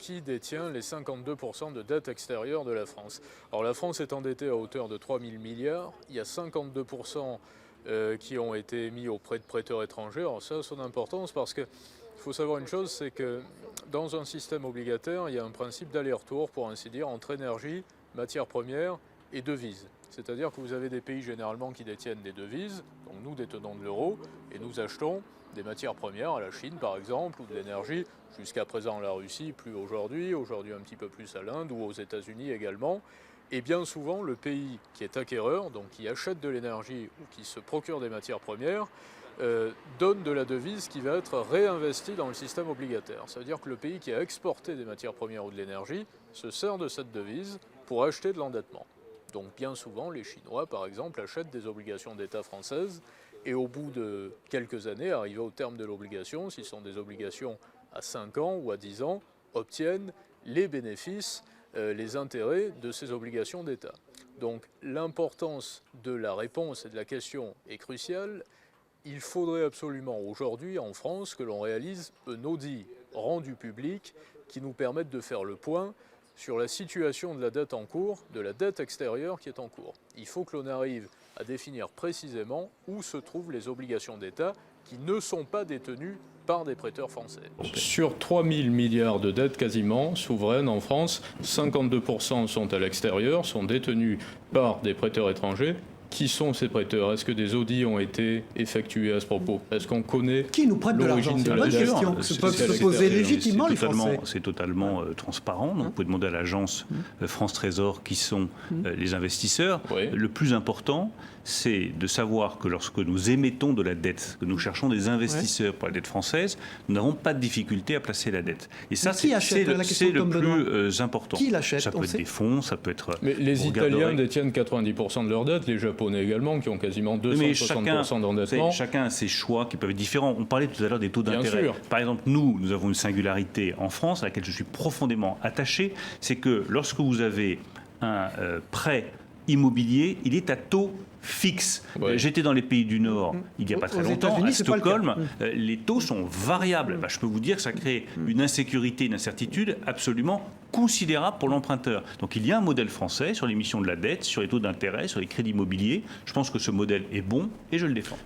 qui détient les 52% de dette extérieure de la France. Alors la France est endettée à hauteur de 3 000 milliards. Il y a 52% qui ont été émis auprès de prêteurs étrangers. Alors ça a son importance parce qu'il faut savoir une chose, c'est que dans un système obligataire, il y a un principe d'aller-retour, pour ainsi dire, entre énergie, matières premières et devises. C'est-à-dire que vous avez des pays généralement qui détiennent des devises, donc nous détenons de l'euro, et nous achetons des matières premières à la Chine par exemple, ou de l'énergie, jusqu'à présent la Russie, plus aujourd'hui un petit peu plus à l'Inde ou aux États-Unis également. Et bien souvent, le pays qui est acquéreur, donc qui achète de l'énergie ou qui se procure des matières premières, donne de la devise qui va être réinvestie dans le système obligataire. Ça veut dire que le pays qui a exporté des matières premières ou de l'énergie se sert de cette devise pour acheter de l'endettement. Donc bien souvent, les Chinois, par exemple, achètent des obligations d'État françaises et au bout de quelques années, arrivés au terme de l'obligation, s'ils sont des obligations à 5 ans ou à 10 ans, obtiennent les bénéfices, les intérêts de ces obligations d'État. Donc l'importance de la réponse et de la question est cruciale. Il faudrait absolument aujourd'hui en France que l'on réalise un audit rendu public qui nous permette de faire le point sur la situation de la dette en cours, de la dette extérieure qui est en cours. Il faut que l'on arrive à définir précisément où se trouvent les obligations d'État qui ne sont pas détenues par des prêteurs français. Sur 3 000 milliards de dettes quasiment souveraines en France, 52% sont à l'extérieur, sont détenus par des prêteurs étrangers. Qui sont ces prêteurs? Est-ce que des audits ont été effectués à ce propos? Est-ce qu'on connaît qui nous prête de l'argent? C'est une bonne question. Se peuvent se poser légitimement les Français. C'est totalement transparent. Donc, vous pouvez demander à l'agence France Trésor qui sont les investisseurs. Oui. Le plus important, c'est de savoir que lorsque nous émettons de la dette, que nous cherchons des investisseurs pour la dette française, nous n'avons pas de difficulté à placer la dette. Et ça, c'est le plus important. Qui l'achète? Ça peut être des fonds, ça peut être... Mais les Italiens détiennent 90% de leur dette, les Japonais également, qui ont quasiment 260% d'endettement. Chacun a ses choix qui peuvent être différents. On parlait tout à l'heure des taux d'intérêt. Par exemple, nous avons une singularité en France à laquelle je suis profondément attaché, c'est que lorsque vous avez un prêt immobilier, il est à taux fixe. Ouais. J'étais dans les pays du Nord il n'y a pas très longtemps, à Stockholm, les taux sont variables. Je peux vous dire que ça crée une insécurité, une incertitude absolument considérable pour l'emprunteur. Donc il y a un modèle français sur l'émission de la dette, sur les taux d'intérêt, sur les crédits immobiliers. Je pense que ce modèle est bon et je le défends.